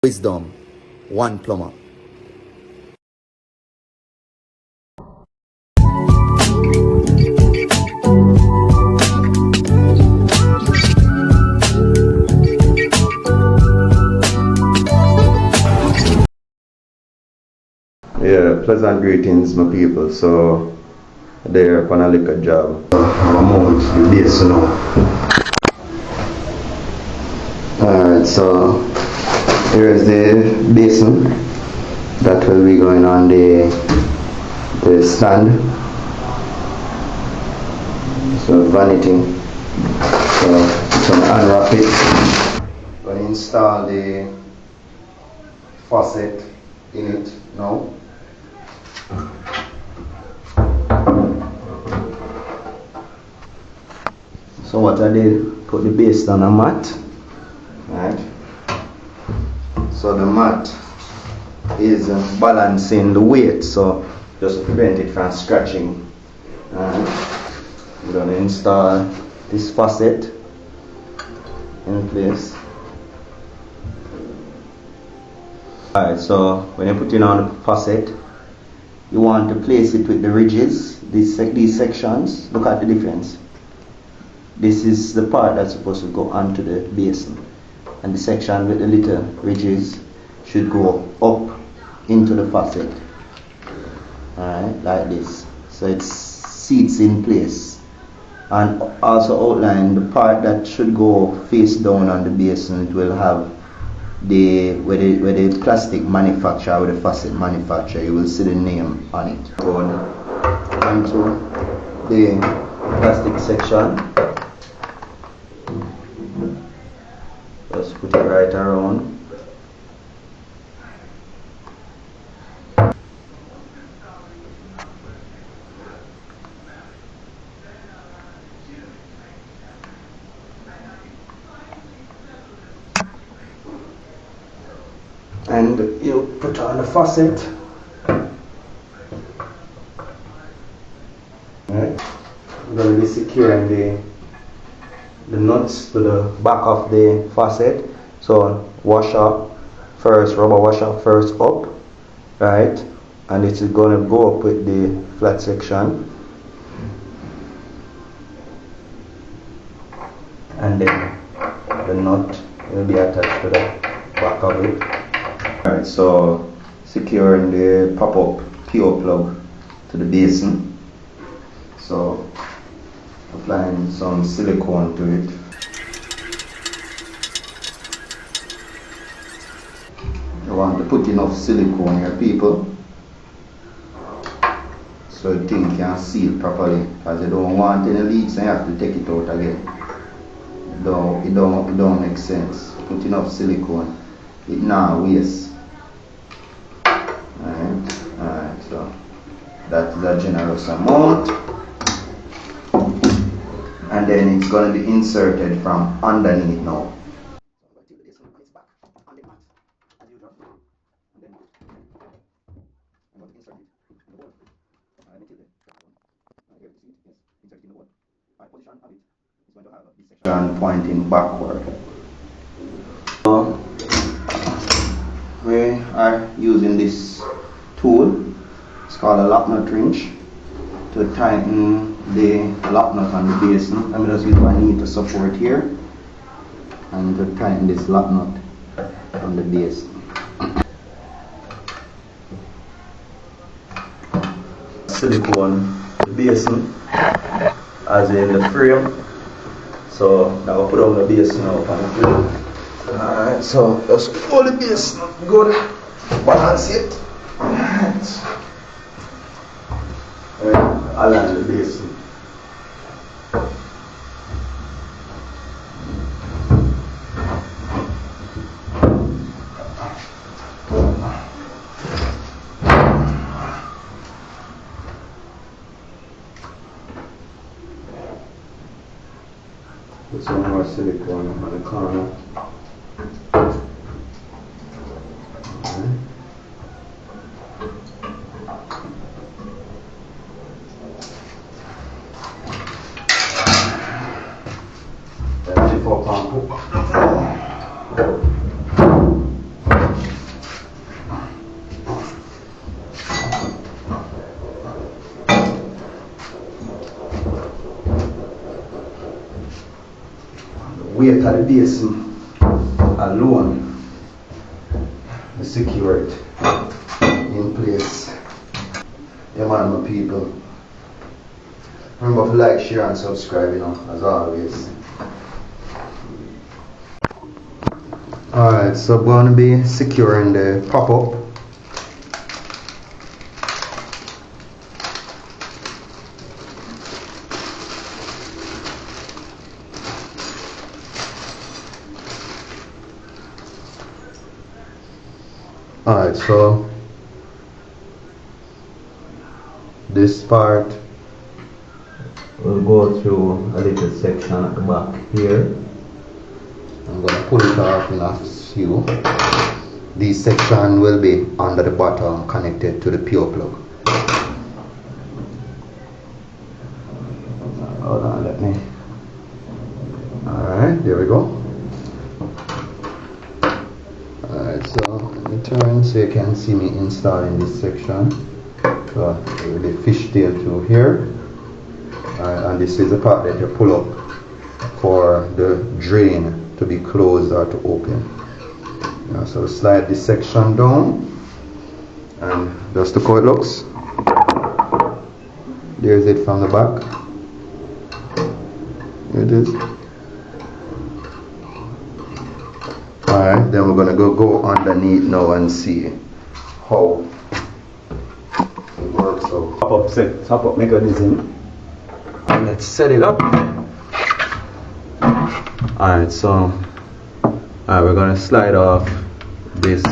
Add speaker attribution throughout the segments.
Speaker 1: Wisdom, one plumber.
Speaker 2: Yeah, pleasant greetings, my people. So, they're upon a liquor job. I'm out the basin now. Alright, so here's the basin that will be going on the stand. So, vanity. So unwrap it. Going to install the faucet in it now. So what I did, put the base on a mat, right? So the mat is balancing the weight, so just prevent it from scratching. I'm going to install this faucet in place. Alright, so when you put it on the faucet, you want to place it with the ridges, these sections. Look at the difference. This is the part that's supposed to go onto the basin, and the section with the little ridges should go up into the faucet. Alright, like this. So it seats in place. And also outline the part that should go face down on the basin. It will have where the plastic manufacturer or the faucet manufacturer, you will see the name on it. Going onto the plastic section. Just put it right around. And you put on the faucet. Right. I'm going to be securing the nuts to the back of the faucet. So washer first, rubber washer first up, right? And it's going to go up with the flat section. And then the nut will be attached to the back of it. Alright, so securing the pop-up PO plug to the basin. So applying some silicone to it. You want to put enough silicone here, people, so the thing can seal properly, because you don't want any leaks and you have to take it out again. It don't make sense. Put enough silicone. It now waste. Alright, so that's the generous amount. And then it's going to be inserted from underneath now. And pointing backward. So we are using this tool. It's called a lock nut wrench to tighten the lock nut on the basin. Let me just use my knee to support here and to tighten this lock nut on the basin. Silicone basin as in the frame. So now I'll put on the basin now on the frame. Alright, so just hold the basin good, balance it. Alright, align the basin. Put some more silicone on the corner. Then tip up and hook. weight of the basin alone to secure it in place. Yeah man, my people. Remember to like, share and subscribe, you know, as always. Alright, so I'm going to be securing the pop-up. Alright, so this part will go through a little section at the back here. I'm going to pull it off in a few. This section will be under the bottom connected to the PO plug. Hold on, let me. Alright, there we go. Alright, so let me turn so you can see me installing this section. So it will be fishtail through here. And this is the part that you pull up for the drain to be closed or to open. Yeah, so slide this section down and just look how it looks. There's it from the back. Here it is. Alright, then we're gonna go underneath now and see how it works out. Top up mechanism. And let's set it up. Alright, so we're gonna slide off this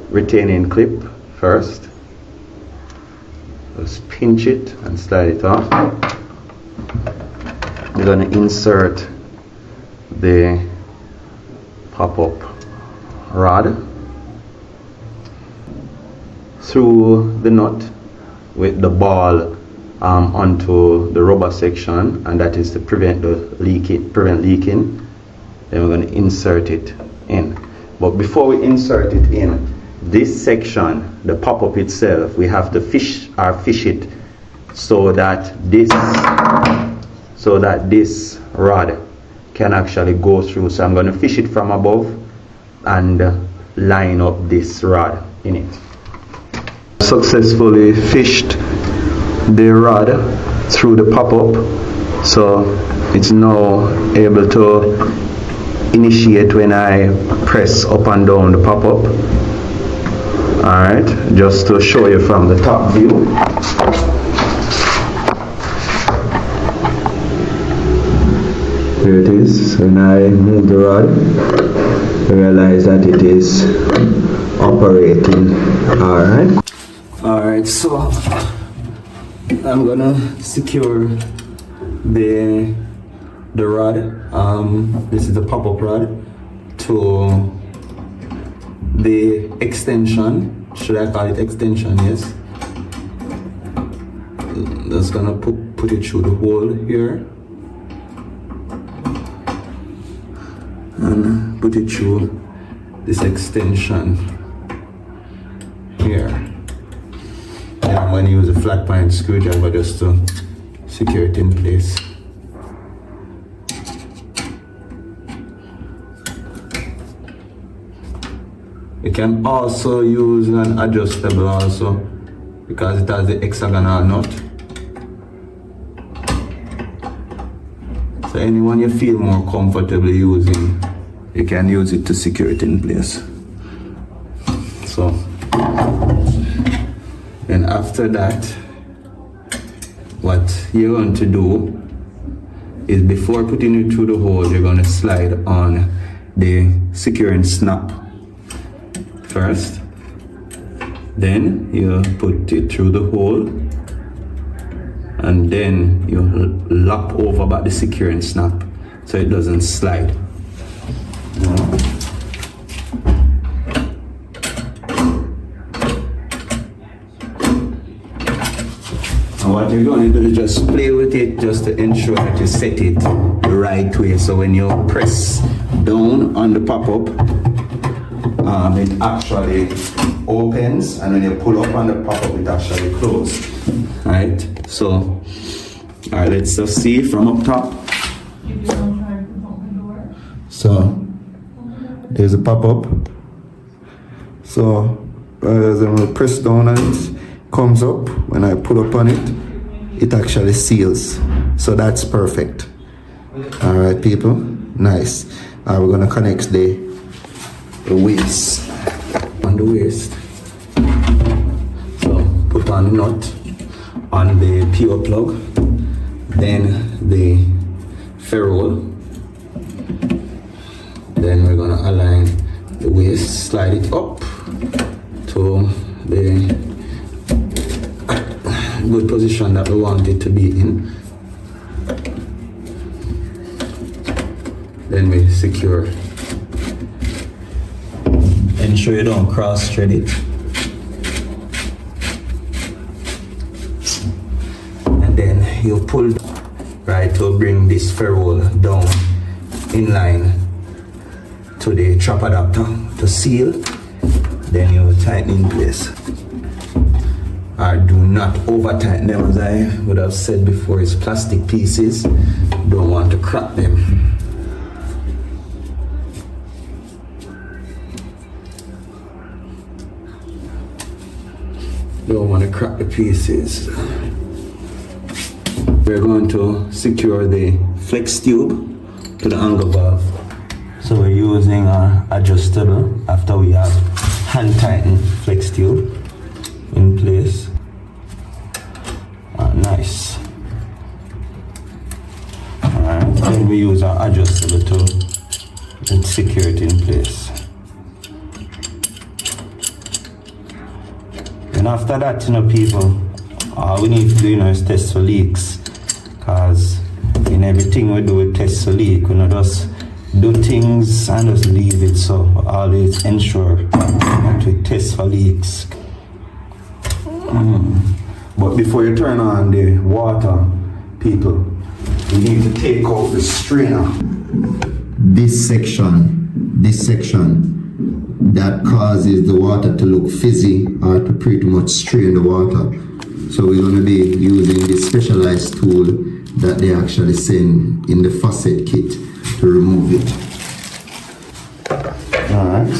Speaker 2: retaining clip first. Just pinch it and slide it off. We're gonna insert the pop-up rod through the nut with the ball onto the rubber section, and that is to prevent leaking. Then we're going to insert it in. But before we insert it in, this section, the pop-up itself, we have to fish it so that this rod can actually go through. So I'm going to fish it from above and line up this rod in it. Successfully fished the rod through the pop-up, so it's now able to initiate when I press up and down the pop-up. Alright, just to show you from the top view. Here it is. When I move the rod, I realize that it is operating. Alright, so I'm gonna secure the rod. This is the pop-up rod to the extension. Should I call it extension? Yes. Just gonna put it through the hole here and put it through this extension here. Yeah, I'm going to use a flat point screwdriver just to secure it in place. You can also use an adjustable also, because it has the hexagonal nut. So anyone you feel more comfortable using, you can use it to secure it in place. So then after that, what you're going to do is, before putting it through the hole, you're going to slide on the securing snap first. Then you put it through the hole, and then you lock over back the securing snap so it doesn't slide. And what you're going to do is just play with it, just to ensure that you set it the right way. So when you press down on the pop-up, it actually opens, and when you pull up on the pop-up, it actually closes. Alright, so alright, let's just see from up top. So there's a pop-up. So as I press down and it comes up, when I pull up on it, it actually seals. So that's perfect. Alright people, nice. We're gonna connect the waist on the waist. So put on the nut on the PO plug, then the ferrule, then we're gonna align the waist, slide it up to the good position that we want it to be in. Then we secure. Ensure you don't cross thread it. And then you pull right to bring this ferrule down in line to the trap adapter to seal. Then you tighten in place. Do not over tighten them, as I would have said before. It's plastic pieces. Don't want to crack them. Don't want to crack the pieces. We're going to secure the flex tube to the angle valve. So we're using an adjustable after we have hand tighten flex tube in place. Nice. Alright, then we use our adjustable to secure it in place. And after that, people, all we need to do, is test for leaks. Because in everything we do, we test for leak. We not just do things and just leave it. So always ensure that we test for leaks. But before you turn on the water, people, you need to take out the strainer. This section that causes the water to look fizzy or to pretty much strain the water. So we're going to be using this specialized tool that they actually send in the faucet kit to remove it. Alright,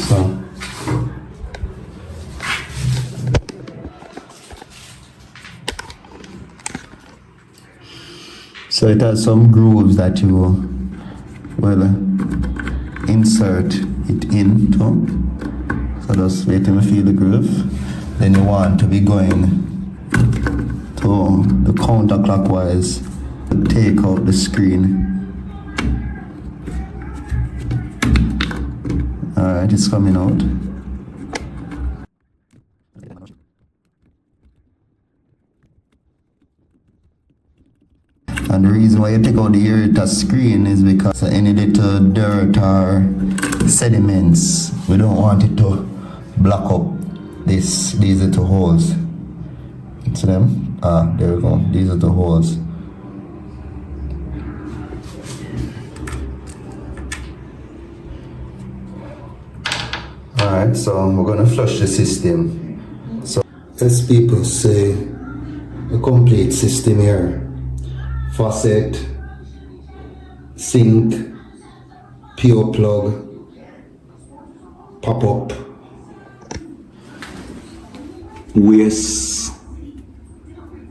Speaker 2: so it has some grooves that you will insert it into. So just wait till you feel the groove. Then you want to be going to the counterclockwise to take out the screen. Alright, it's coming out. And the reason why you take out the aerator screen is because any little dirt or sediments, we don't want it to block up these little holes. See them? There we go. These are the holes. Alright, so we're gonna flush the system. So as people say, a complete system here. Faucet, sink, PO plug, pop-up, waist,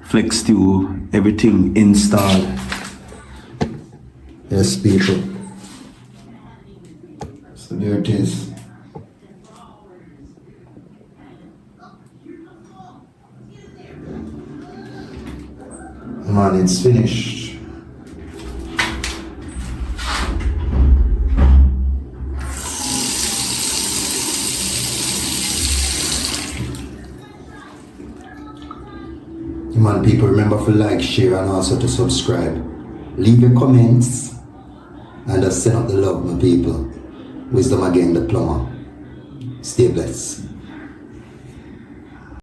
Speaker 2: flex tube, everything installed. Yes, people. So there it is. Man, it's finished. Man, people, remember to like, share, and also to subscribe. Leave your comments and just send out the love, my people. Wisdom again, the plumber. Stay blessed.